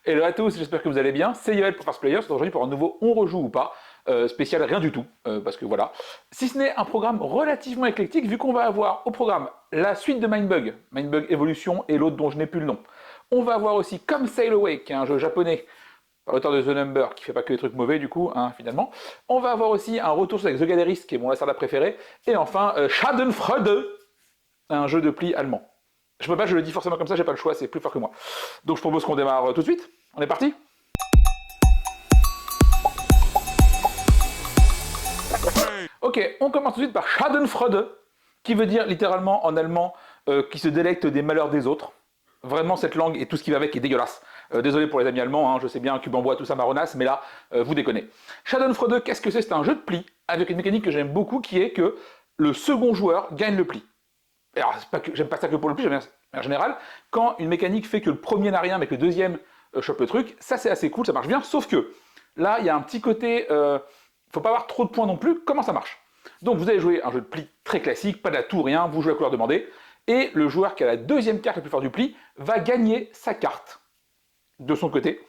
Hello à tous, j'espère que vous allez bien. C'est Yoel pour Fast Players, aujourd'hui pour un nouveau On rejoue ou pas, spécial rien du tout, parce que voilà. Si ce n'est un programme relativement éclectique, vu qu'on va avoir au programme la suite de Mindbug, Mindbug Evolution et l'autre dont je n'ai plus le nom. On va avoir aussi Come Sail Away, qui est un jeu japonais, par l'auteur de The Number, qui fait pas que des trucs mauvais du coup, hein, finalement. On va avoir aussi un retour avec The Gallerist, qui est mon lassarda préféré. Et enfin, Schadenfreude, un jeu de pli allemand. Je peux pas, je le dis forcément comme ça, j'ai pas le choix, c'est plus fort que moi. Donc je propose qu'on démarre tout de suite. On est parti? Ok, on commence tout de suite par Schadenfreude, qui veut dire littéralement en allemand qui se délecte des malheurs des autres. Vraiment, cette langue et tout ce qui va avec est dégueulasse. Désolé pour les amis allemands, hein, je sais bien, cube en bois, tout ça marronasse, mais là, vous déconnez. Schadenfreude, qu'est-ce que c'est? C'est un jeu de pli, avec une mécanique que j'aime beaucoup, qui est que le second joueur gagne le pli. Alors, j'aime pas ça que pour le pli, j'aime bien en général. Quand une mécanique fait que le premier n'a rien, mais que le deuxième chope le truc, ça c'est assez cool, ça marche bien, sauf que là, il y a un petit côté... faut pas avoir trop de points non plus. Comment ça marche? Donc vous allez jouer un jeu de pli très classique, pas d'atout, rien, vous jouez la couleur demandée, et le joueur qui a la deuxième carte la plus forte du pli va gagner sa carte de son côté,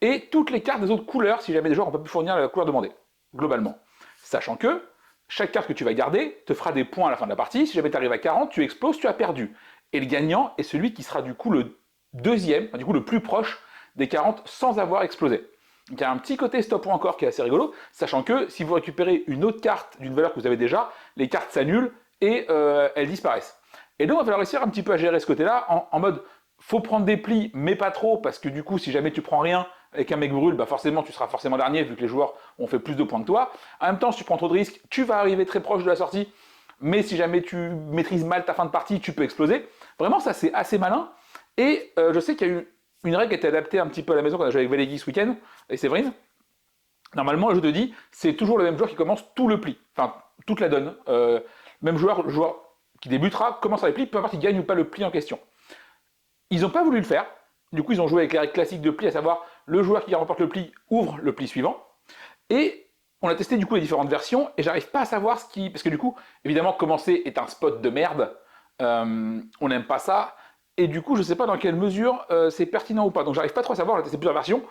et toutes les cartes des autres couleurs, si jamais des joueurs n'ont pas pu fournir la couleur demandée, globalement. Sachant que chaque carte que tu vas garder te fera des points à la fin de la partie, si jamais tu arrives à 40, tu exploses, tu as perdu. Et le gagnant est celui qui sera du coup le deuxième, du coup le plus proche des 40 sans avoir explosé. Donc il y a un petit côté stop ou encore qui est assez rigolo, sachant que si vous récupérez une autre carte d'une valeur que vous avez déjà, les cartes s'annulent et elles disparaissent. Et donc il va falloir réussir un petit peu à gérer ce côté-là, en mode, faut prendre des plis, mais pas trop, parce que du coup, si jamais tu prends rien et qu'un mec brûle, bah forcément, tu seras forcément dernier, vu que les joueurs ont fait plus de points que toi. En même temps, si tu prends trop de risques, tu vas arriver très proche de la sortie, mais si jamais tu maîtrises mal ta fin de partie, tu peux exploser. Vraiment, ça, c'est assez malin. Et je sais qu'il y a eu une règle qui a été adaptée un petit peu à la maison, qu'on a joué avec Valégie ce week-end, et Séverine. Normalement, le jeu te dit, c'est toujours le même joueur qui commence tout le pli, enfin, toute la donne. Même joueur, le joueur qui débutera, commencera les plis, peu importe qu'il gagne ou pas le pli en question. Ils n'ont pas voulu le faire, du coup ils ont joué avec les règles classiques de pli, à savoir le joueur qui remporte le pli ouvre le pli suivant, et on a testé du coup les différentes versions, et j'arrive pas à savoir ce qui... Parce que du coup, évidemment, commencer est un spot de merde, on n'aime pas ça, et du coup je sais pas dans quelle mesure c'est pertinent ou pas, donc j'arrive pas trop à savoir, on a testé plusieurs versions.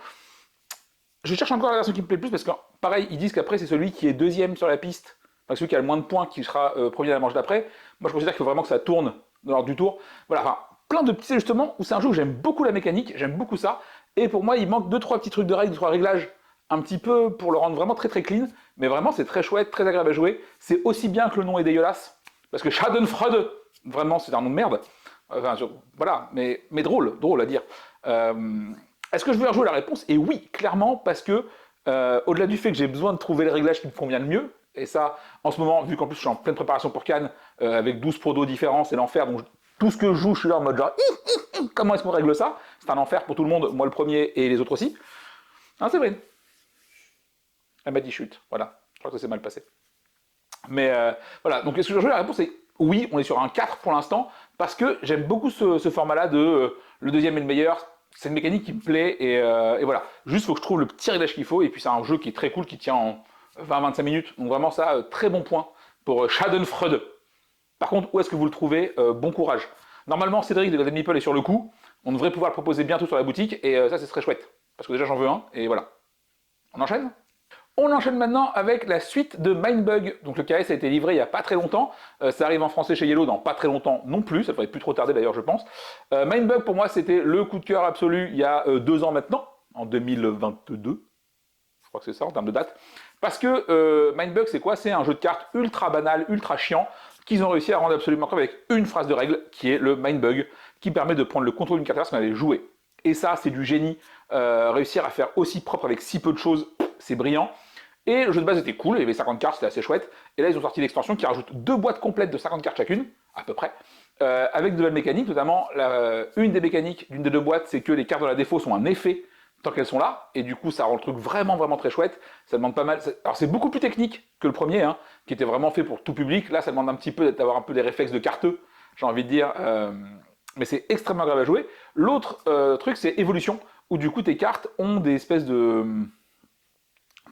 Je cherche encore la version qui me plaît le plus, parce que pareil, ils disent qu'après c'est celui qui est deuxième sur la piste, enfin celui qui a le moins de points qui sera premier à la manche d'après. Moi je considère qu'il faut vraiment que ça tourne dans l'ordre du tour. Voilà, enfin, plein de petits ajustements où c'est un jeu où j'aime beaucoup la mécanique, j'aime beaucoup ça, et pour moi il manque 2-3 petits trucs de règles, 2-3 réglages, un petit peu pour le rendre vraiment très très clean, mais vraiment c'est très chouette, très agréable à jouer, c'est aussi bien que le nom est dégueulasse, parce que Schadenfreude, vraiment c'est un nom de merde, enfin voilà, mais drôle, drôle à dire. Est-ce que je veux rejouer? La réponse est oui, clairement, parce que au-delà du fait que j'ai besoin de trouver les réglages qui me conviennent le mieux, et ça, en ce moment, vu qu'en plus je suis en pleine préparation pour Cannes, avec 12 prodos différents, c'est l'enfer, donc tout ce que je joue, je suis là en mode genre, comment est-ce qu'on règle ça? C'est un enfer pour tout le monde, moi le premier et les autres aussi. Hein, c'est vrai. Elle m'a dit chute, voilà, je crois que ça s'est mal passé. Mais voilà, donc est-ce que je joue? La réponse est oui, on est sur un 4 pour l'instant, parce que j'aime beaucoup ce format-là de le deuxième est le meilleur. C'est une mécanique qui me plaît, et voilà. Juste, il faut que je trouve le petit réglage qu'il faut, et puis c'est un jeu qui est très cool, qui tient en 20-25 minutes. Donc vraiment ça, très bon point pour Schadenfreude. Par contre, où est-ce que vous le trouvez? Bon courage. Normalement, Cédric de Golden Meeple est sur le coup. On devrait pouvoir le proposer bientôt sur la boutique, et ça, c'est très chouette. Parce que déjà, j'en veux un, et voilà. On enchaîne? On enchaîne maintenant avec la suite de Mindbug. Donc le KS a été livré il n'y a pas très longtemps. Ça arrive en français chez Yellow dans pas très longtemps non plus. Ça devrait plus trop tarder d'ailleurs, je pense. Mindbug, pour moi, c'était le coup de cœur absolu il y a 2 ans maintenant, en 2022. Je crois que c'est ça en termes de date. Parce que Mindbug, c'est quoi? C'est un jeu de cartes ultra banal, ultra chiant, qu'ils ont réussi à rendre absolument crème avec une phrase de règle, qui est le Mindbug, qui permet de prendre le contrôle d'une carte adverse qu'on avait jouée. Et ça, c'est du génie. Réussir à faire aussi propre avec si peu de choses, c'est brillant. Et le jeu de base était cool, il y avait 50 cartes, c'était assez chouette. Et là, ils ont sorti l'extension qui rajoute 2 boîtes complètes de 50 cartes chacune, à peu près, avec de nouvelles mécaniques, notamment une des mécaniques d'une des 2 boîtes, c'est que les cartes de la défaut sont un effet tant qu'elles sont là, et du coup, ça rend le truc vraiment, vraiment très chouette. Ça demande pas mal. Alors, c'est beaucoup plus technique que le premier, hein, qui était vraiment fait pour tout public. Là, ça demande un petit peu d'avoir un peu des réflexes de carteux, j'ai envie de dire. Mais c'est extrêmement agréable à jouer. L'autre truc, c'est évolution, où du coup, tes cartes ont des espèces de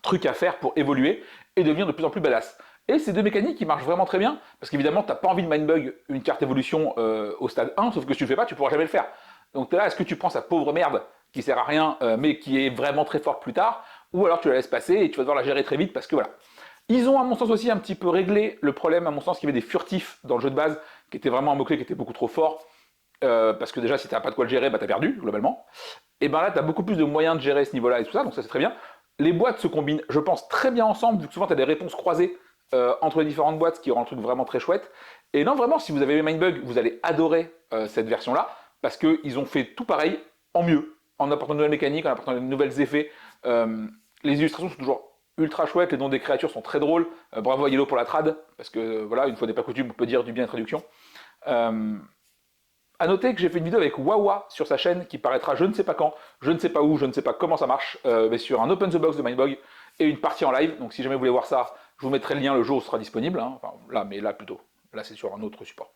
trucs à faire pour évoluer et devenir de plus en plus badass. Et c'est 2 mécaniques qui marchent vraiment très bien, parce qu'évidemment, t'as pas envie de Mindbug une carte évolution au stade 1, sauf que si tu le fais pas, tu pourras jamais le faire. Donc là, est-ce que tu prends sa pauvre merde qui sert à rien, mais qui est vraiment très forte plus tard, ou alors tu la laisses passer et tu vas devoir la gérer très vite parce que voilà. Ils ont à mon sens aussi un petit peu réglé le problème, à mon sens, qu'il y avait des furtifs dans le jeu de base, qui était vraiment un mot-clé qui était beaucoup trop fort, parce que déjà si t'as pas de quoi le gérer, bah t'as perdu, globalement. Et ben là t'as beaucoup plus de moyens de gérer ce niveau-là et tout ça, donc ça c'est très bien. Les boîtes se combinent, je pense, très bien ensemble, vu que souvent t'as des réponses croisées entre les différentes boîtes, ce qui rend le truc vraiment très chouette. Et non, vraiment, si vous avez aimé Mindbug, vous allez adorer cette version-là, parce qu'ils ont fait tout pareil, en mieux, en apportant de nouvelles mécaniques, en apportant de nouvelles effets. Les illustrations sont toujours ultra chouettes, les noms des créatures sont très drôles. Bravo à Yellow pour la trad, parce que voilà, une fois n'est pas coutume, on peut dire du bien de traduction. À noter que j'ai fait une vidéo avec Wawa sur sa chaîne qui paraîtra je ne sais pas quand, je ne sais pas où, je ne sais pas comment ça marche, mais sur un Open the Box de Mindbug et une partie en live. Donc si jamais vous voulez voir ça, je vous mettrai le lien le jour où ce sera disponible. Hein. Enfin là, mais là plutôt. Là c'est sur un autre support.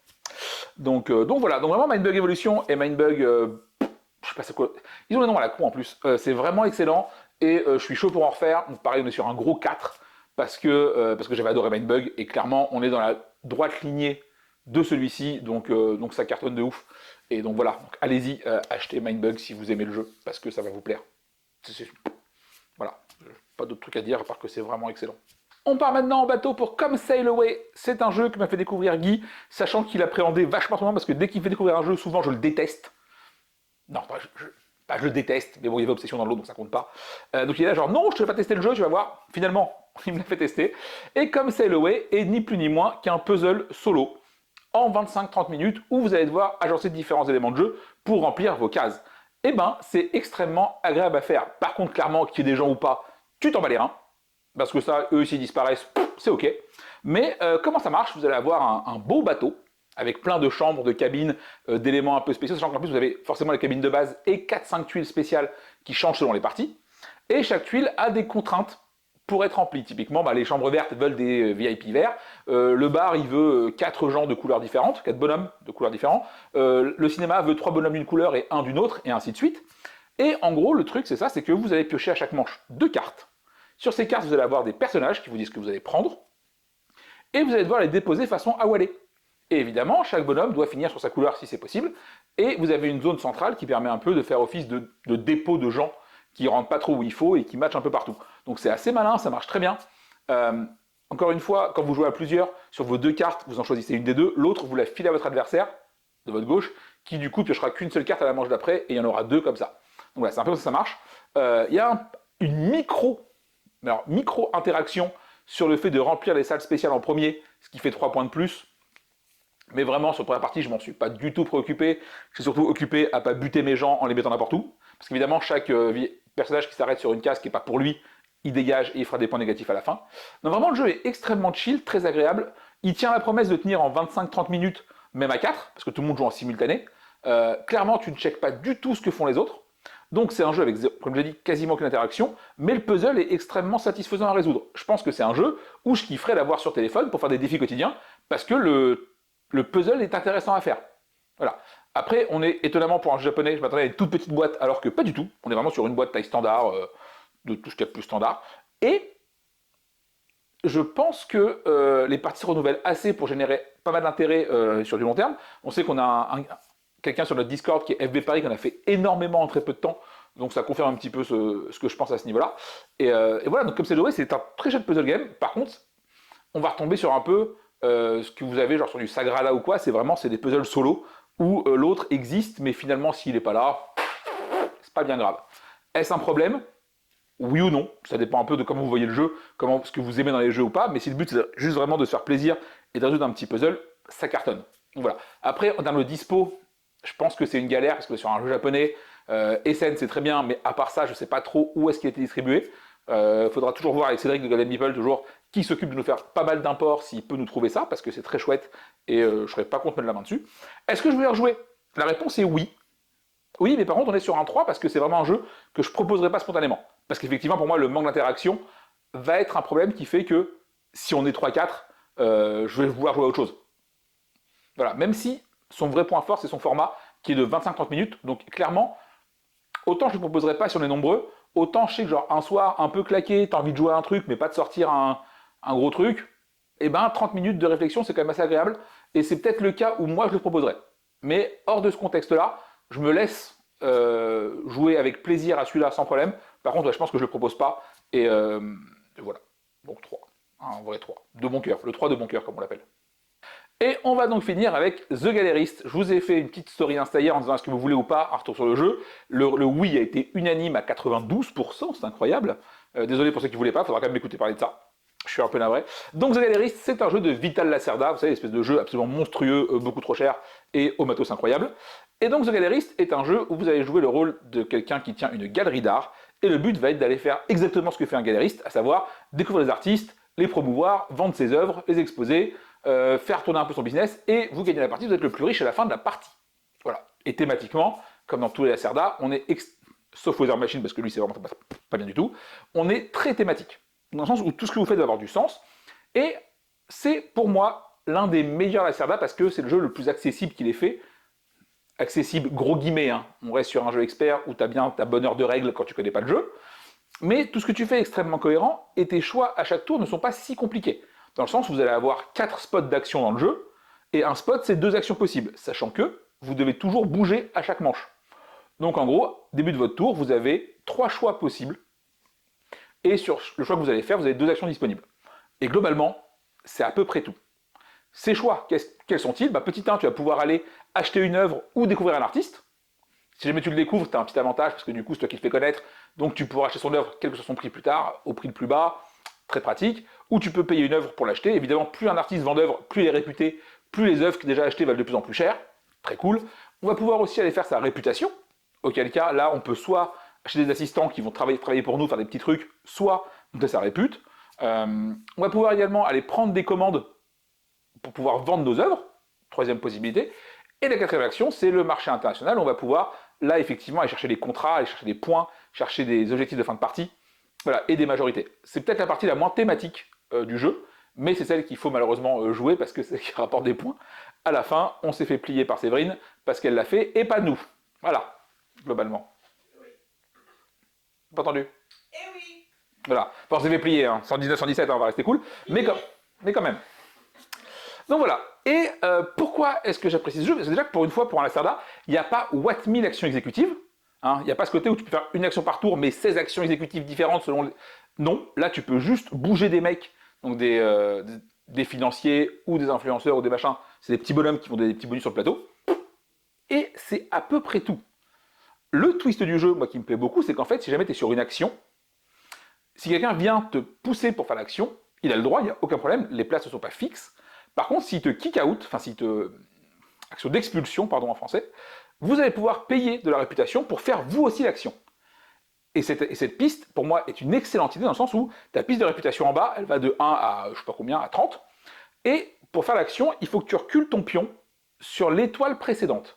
Donc voilà, donc vraiment Mindbug Evolution et Mindbug, je sais pas c'est quoi. Ils ont les noms à la con en plus. C'est vraiment excellent et je suis chaud pour en refaire. Donc pareil, on est sur un gros 4 parce que j'avais adoré Mindbug et clairement on est dans la droite lignée de celui-ci, donc ça cartonne de ouf. Et donc voilà, allez-y, achetez Mindbug si vous aimez le jeu, parce que ça va vous plaire. Voilà, pas d'autre truc à dire, à part que c'est vraiment excellent. On part maintenant en bateau pour Come Sail Away. C'est un jeu que m'a fait découvrir Guy, sachant qu'il appréhendait vachement son nom, parce que dès qu'il me fait découvrir un jeu, souvent je le déteste. Non, pas je le déteste, mais bon, il y avait Obsession dans l'eau, donc ça compte pas. Donc il est là genre, non, je ne vais pas tester le jeu, tu vas voir. Finalement, il me l'a fait tester. Et Come Sail Away est ni plus ni moins qu'un puzzle solo en 25-30 minutes où vous allez devoir agencer différents éléments de jeu pour remplir vos cases. Eh ben, c'est extrêmement agréable à faire. Par contre, clairement, qu'il y ait des gens ou pas, tu t'en bats les reins. Parce que ça, eux, s'ils disparaissent, c'est ok. Mais comment ça marche? Vous allez avoir un beau bateau avec plein de chambres, de cabines, d'éléments un peu spéciaux, sachant qu'en plus, vous avez forcément les cabines de base et 4-5 tuiles spéciales qui changent selon les parties. Et chaque tuile a des contraintes pour être rempli. Typiquement, les chambres vertes veulent des VIP verts. Le bar, il veut 4 gens de couleurs différentes, 4 bonhommes de couleurs différentes. Le cinéma veut 3 bonhommes d'une couleur et 1 d'une autre, et ainsi de suite. Et en gros, le truc, c'est ça, c'est que vous allez piocher à chaque manche 2 cartes. Sur ces cartes, vous allez avoir des personnages qui vous disent ce que vous allez prendre, et vous allez devoir les déposer façon Awalé. Et évidemment, chaque bonhomme doit finir sur sa couleur si c'est possible, et vous avez une zone centrale qui permet un peu de faire office de dépôt de gens qui ne rentrent pas trop où il faut et qui matchent un peu partout. Donc c'est assez malin, ça marche très bien. Encore une fois, quand vous jouez à plusieurs, sur vos 2 cartes, vous en choisissez une des deux, l'autre vous la filez à votre adversaire, de votre gauche, qui du coup piochera qu'une seule carte à la manche d'après, et il y en aura 2 comme ça. Donc voilà, c'est un peu comme ça marche. Il y a une micro-interaction sur le fait de remplir les salles spéciales en premier, ce qui fait 3 points de plus. Mais vraiment, sur la première partie, je m'en suis pas du tout préoccupé. Je suis surtout occupé à pas buter mes gens en les mettant n'importe où. Parce qu'évidemment, chaque personnage qui s'arrête sur une case qui n'est pas pour lui, il dégage et il fera des points négatifs à la fin. Donc vraiment, le jeu est extrêmement chill, très agréable. Il tient la promesse de tenir en 25-30 minutes, même à 4, parce que tout le monde joue en simultané. Clairement, tu ne checkes pas du tout ce que font les autres. Donc c'est un jeu avec, comme je l'ai dit, quasiment aucune interaction, mais le puzzle est extrêmement satisfaisant à résoudre. Je pense que c'est un jeu où je kifferais l'avoir sur téléphone pour faire des défis quotidiens, parce que le puzzle est intéressant à faire. Voilà. Après, on est étonnamment pour un jeu japonais, je m'attendais à une toute petite boîte, alors que pas du tout. On est vraiment sur une boîte taille standard, de tout ce qu'il y a de plus standard. Et je pense que les parties se renouvellent assez pour générer pas mal d'intérêt sur du long terme. On sait qu'on a quelqu'un sur notre Discord qui est FB Paris, qu'on a fait énormément en très peu de temps. Donc ça confirme un petit peu ce que je pense à ce niveau-là. Et voilà, donc comme c'est joué, c'est un très chouette puzzle game. Par contre, on va retomber sur un peu ce que vous avez genre sur du Sagrada ou quoi, c'est des puzzles solo où l'autre existe, mais finalement s'il n'est pas là, c'est pas bien grave. Est-ce un problème? Oui ou non, ça dépend un peu de comment vous voyez le jeu, ce que vous aimez dans les jeux ou pas, mais si le but c'est juste vraiment de se faire plaisir et de résoudre un petit puzzle, ça cartonne. Donc voilà. Après, en termes de dispo, je pense que c'est une galère, parce que sur un jeu japonais, Essen c'est très bien, mais à part ça, je sais pas trop où est-ce qu'il a été distribué. Faudra toujours voir avec Cédric de Golden Meeple, toujours, qui s'occupe de nous faire pas mal d'imports s'il peut nous trouver ça, parce que c'est très chouette, et je serais pas contre mettre la main dessus. Est-ce que je vais y rejouer? La réponse est oui. Oui, mais par contre, on est sur un 3 parce que c'est vraiment un jeu que je proposerai pas spontanément. Parce qu'effectivement, pour moi, le manque d'interaction va être un problème qui fait que si on est 3-4, je vais vouloir jouer à autre chose. Voilà, même si son vrai point fort, c'est son format qui est de 25-30 minutes. Donc clairement, autant je ne le proposerai pas si on est nombreux, autant je sais que genre un soir un peu claqué, t'as envie de jouer à un truc, mais pas de sortir un gros truc, et ben 30 minutes de réflexion, c'est quand même assez agréable. Et c'est peut-être le cas où moi je le proposerais. Mais hors de ce contexte-là, je me laisse jouer avec plaisir à celui-là sans problème. Par contre, ouais, je pense que je le propose pas. Et voilà. Donc 3. Un vrai 3. De bon cœur. Le 3 de bon cœur, comme on l'appelle. Et on va donc finir avec The Gallerist. Je vous ai fait une petite story Insta hier en disant est-ce que vous voulez ou pas un retour sur le jeu. Le oui a été unanime à 92%, c'est incroyable. Désolé pour ceux qui ne voulaient pas, il faudra quand même m'écouter parler de ça. Je suis un peu navré. Donc The Gallerist, c'est un jeu de Vital Lacerda, vous savez, l'espèce de jeu absolument monstrueux, beaucoup trop cher et au matos incroyable. Et donc The Gallerist est un jeu où vous allez jouer le rôle de quelqu'un qui tient une galerie d'art, et le but va être d'aller faire exactement ce que fait un galériste, à savoir découvrir les artistes, les promouvoir, vendre ses œuvres, les exposer, faire tourner un peu son business, et vous gagnez la partie, vous êtes le plus riche à la fin de la partie. Voilà. Et thématiquement, comme dans tous les Lacerda, on est, sauf Weather Machine, parce que lui c'est vraiment pas bien du tout, on est très thématique. Dans le sens où tout ce que vous faites va avoir du sens, et c'est pour moi l'un des meilleurs Lacerda, parce que c'est le jeu le plus accessible qu'il ait fait. Accessible, gros guillemets, hein. On reste sur un jeu expert où tu as bien ta bonne heure de règles quand tu connais pas le jeu, mais tout ce que tu fais est extrêmement cohérent, et tes choix à chaque tour ne sont pas si compliqués. Dans le sens où vous allez avoir 4 spots d'action dans le jeu, et un spot c'est 2 actions possibles, sachant que vous devez toujours bouger à chaque manche. Donc en gros, début de votre tour, vous avez 3 choix possibles, et sur le choix que vous allez faire, vous avez 2 actions disponibles. Et globalement, c'est à peu près tout. Ces choix, quels sont-ils? Petit 1, tu vas pouvoir aller acheter une œuvre ou découvrir un artiste. Si jamais tu le découvres, tu as un petit avantage, parce que du coup, c'est toi qui le fais connaître, donc tu pourras acheter son œuvre, quel que soit son prix plus tard, au prix le plus bas, très pratique. Ou tu peux payer une œuvre pour l'acheter. Évidemment, plus un artiste vend d'œuvres, plus il est réputé, plus les œuvres déjà achetées valent de plus en plus cher. Très cool. On va pouvoir aussi aller faire sa réputation, auquel cas, là, on peut soit acheter des assistants qui vont travailler pour nous, faire des petits trucs, soit monter sa répute. On va pouvoir également aller prendre des commandes pour pouvoir vendre nos œuvres, troisième possibilité. Et la quatrième action, c'est le marché international. On va pouvoir, là, effectivement, aller chercher des contrats, aller chercher des points, chercher des objectifs de fin de partie, voilà, et des majorités. C'est peut-être la partie la moins thématique du jeu, mais c'est celle qu'il faut malheureusement jouer parce que c'est celle qui rapporte des points. À la fin, on s'est fait plier par Séverine parce qu'elle l'a fait et pas nous. Voilà, globalement. Oui. Pas entendu? Eh oui. Voilà, enfin, on s'est fait plier, hein. 119, 117, hein, on va rester cool, mais quand même. Donc voilà. Et pourquoi est-ce que j'apprécie ce jeu? Parce que déjà que pour une fois, pour un Lacerda, il n'y a pas what 1000 actions exécutives. Hein, il n'y a pas ce côté où tu peux faire une action par tour, mais 16 actions exécutives différentes selon les... Non, là tu peux juste bouger des mecs, donc des financiers ou des influenceurs ou des machins. C'est des petits bonhommes qui font des petits bonus sur le plateau. Et c'est à peu près tout. Le twist du jeu, moi qui me plaît beaucoup, c'est qu'en fait, si jamais tu es sur une action, si quelqu'un vient te pousser pour faire l'action, il a le droit, il n'y a aucun problème, les places ne sont pas fixes. Par contre, s'il te kick out, enfin s'il te... action d'expulsion, pardon en français, vous allez pouvoir payer de la réputation pour faire vous aussi l'action. Et cette piste, pour moi, est une excellente idée dans le sens où ta piste de réputation en bas, elle va de 1 à, je sais pas combien, à 30. Et pour faire l'action, il faut que tu recules ton pion sur l'étoile précédente.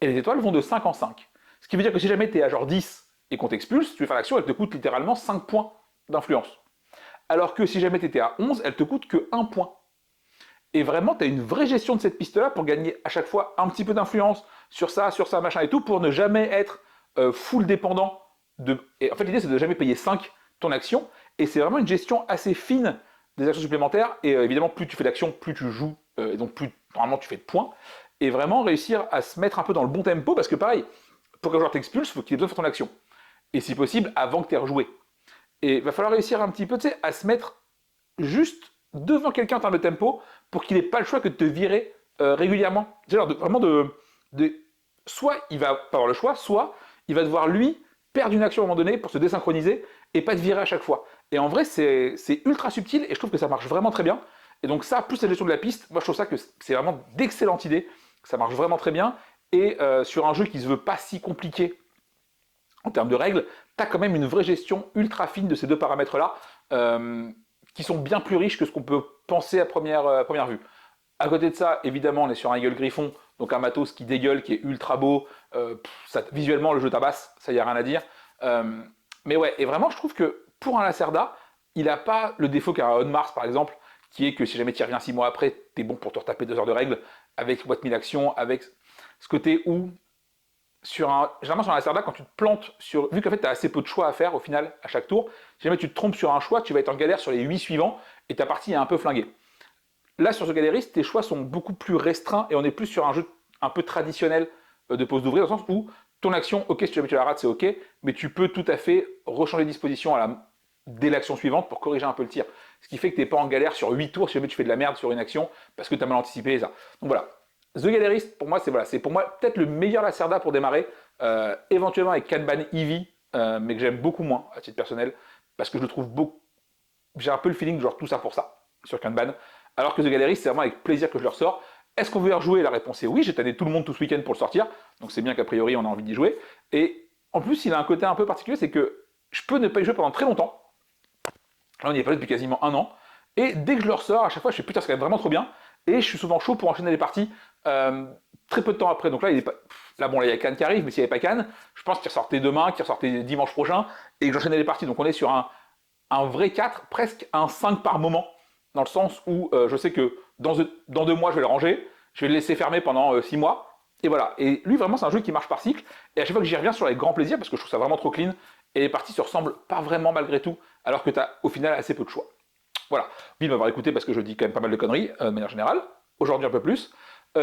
Et les étoiles vont de 5 en 5. Ce qui veut dire que si jamais tu es à genre 10 et qu'on t'expulse, tu veux faire l'action, elle te coûte littéralement 5 points d'influence. Alors que si jamais tu étais à 11, elle te coûte que 1 point. Et vraiment, tu as une vraie gestion de cette piste-là pour gagner à chaque fois un petit peu d'influence sur ça, machin et tout, pour ne jamais être full dépendant de... Et en fait, l'idée, c'est de ne jamais payer 5 ton action, et c'est vraiment une gestion assez fine des actions supplémentaires, et évidemment, plus tu fais d'actions, plus tu joues, et donc plus, normalement, tu fais de points, et vraiment réussir à se mettre un peu dans le bon tempo, parce que pareil, pour qu'un joueur t'expulse, il faut qu'il ait besoin de faire ton action. Et si possible, avant que tu aies rejoué. Et il va falloir réussir un petit peu, tu sais, à se mettre juste devant quelqu'un en termes de tempo pour qu'il n'ait pas le choix que de te virer régulièrement. C'est-à-dire vraiment soit il va pas avoir le choix, soit il va devoir lui perdre une action à un moment donné pour se désynchroniser et pas te virer à chaque fois. Et en vrai, c'est ultra subtil et je trouve que ça marche vraiment très bien. Et donc ça, plus la gestion de la piste, moi je trouve ça que c'est vraiment d'excellentes idées. Ça marche vraiment très bien. Et sur un jeu qui se veut pas si compliqué en termes de règles, tu as quand même une vraie gestion ultra fine de ces deux paramètres-là. Qui sont bien plus riches que ce qu'on peut penser à première vue. À côté de ça, évidemment, on est sur un Eagle Griffon, donc un matos qui dégueule, qui est ultra beau. Visuellement, le jeu tabasse, ça y a rien à dire. Mais ouais, et vraiment, je trouve que pour un Lacerda, il n'a pas le défaut qu'a On Mars, par exemple, qui est que si jamais tu y reviens 6 mois après, t'es bon pour te retaper 2 heures de règles, avec what 1000 actions, avec ce côté où, généralement sur un Lacerda, quand tu te plantes vu qu'en fait tu as assez peu de choix à faire au final à chaque tour, si jamais tu te trompes sur un choix, tu vas être en galère sur les 8 suivants et ta partie est un peu flinguée. Là sur ce galériste, tes choix sont beaucoup plus restreints et on est plus sur un jeu un peu traditionnel de pose d'ouvrier, dans le sens où ton action, ok, si jamais tu la rates, c'est ok, mais tu peux tout à fait rechanger de disposition dès l'action suivante pour corriger un peu le tir. Ce qui fait que tu n'es pas en galère sur 8 tours si jamais tu fais de la merde sur une action parce que tu as mal anticipé ça. Donc voilà. The Gallerist, pour moi, c'est pour moi peut-être le meilleur Lacerda pour démarrer, éventuellement avec Kanban Eevee, mais que j'aime beaucoup moins à titre personnel, parce que je le trouve beaucoup. J'ai un peu le feeling genre tout ça pour ça sur Kanban, alors que The Gallerist, c'est vraiment avec plaisir que je le ressors. Est-ce qu'on veut y rejouer? La réponse est oui, j'ai tanné tout le monde tout ce week-end pour le sortir, donc c'est bien qu'a priori on a envie d'y jouer. Et en plus, il a un côté un peu particulier, c'est que je peux ne pas y jouer pendant très longtemps. Là, on y est passé depuis quasiment un an. Et dès que je le ressors, à chaque fois, je fais putain, c'est quand même vraiment trop bien. Et je suis souvent chaud pour enchaîner les parties très peu de temps après. Donc là, il est pas... là, bon, là, il y a Cannes qui arrive, mais s'il n'y avait pas Cannes, je pense qu'il ressortait demain, qu'il ressortait dimanche prochain, et que j'enchaînais les parties. Donc on est sur un vrai 4, presque un 5 par moment, dans le sens où je sais que dans 2 mois, je vais le ranger, je vais le laisser fermer pendant 6 mois, et voilà. Et lui, vraiment, c'est un jeu qui marche par cycle, et à chaque fois que j'y reviens sur avec grand plaisir, parce que je trouve ça vraiment trop clean, et les parties se ressemblent pas vraiment malgré tout, alors que tu as au final assez peu de choix. Voilà. Merci de m'avoir écouté parce que je dis quand même pas mal de conneries de manière générale. Aujourd'hui un peu plus.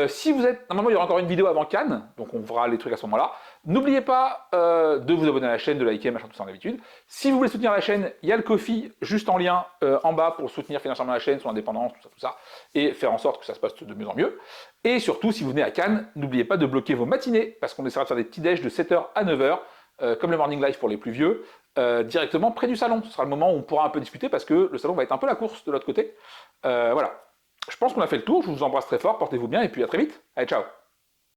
Si vous êtes... Normalement, il y aura encore une vidéo avant Cannes, donc on fera les trucs à ce moment-là. N'oubliez pas de vous abonner à la chaîne, de liker, machin, tout ça d'habitude. Si vous voulez soutenir la chaîne, il y a le Ko-fi juste en lien en bas pour soutenir financièrement la chaîne, son indépendance, tout ça, et faire en sorte que ça se passe de mieux en mieux. Et surtout, si vous venez à Cannes, n'oubliez pas de bloquer vos matinées, parce qu'on essaiera de faire des petits déj de 7h à 9h, comme le morning live pour les plus vieux, directement près du salon. Ce sera le moment où on pourra un peu discuter, parce que le salon va être un peu la course de l'autre côté. Voilà. Je pense qu'on a fait le tour, je vous embrasse très fort, portez-vous bien, et puis à très vite. Allez, ciao.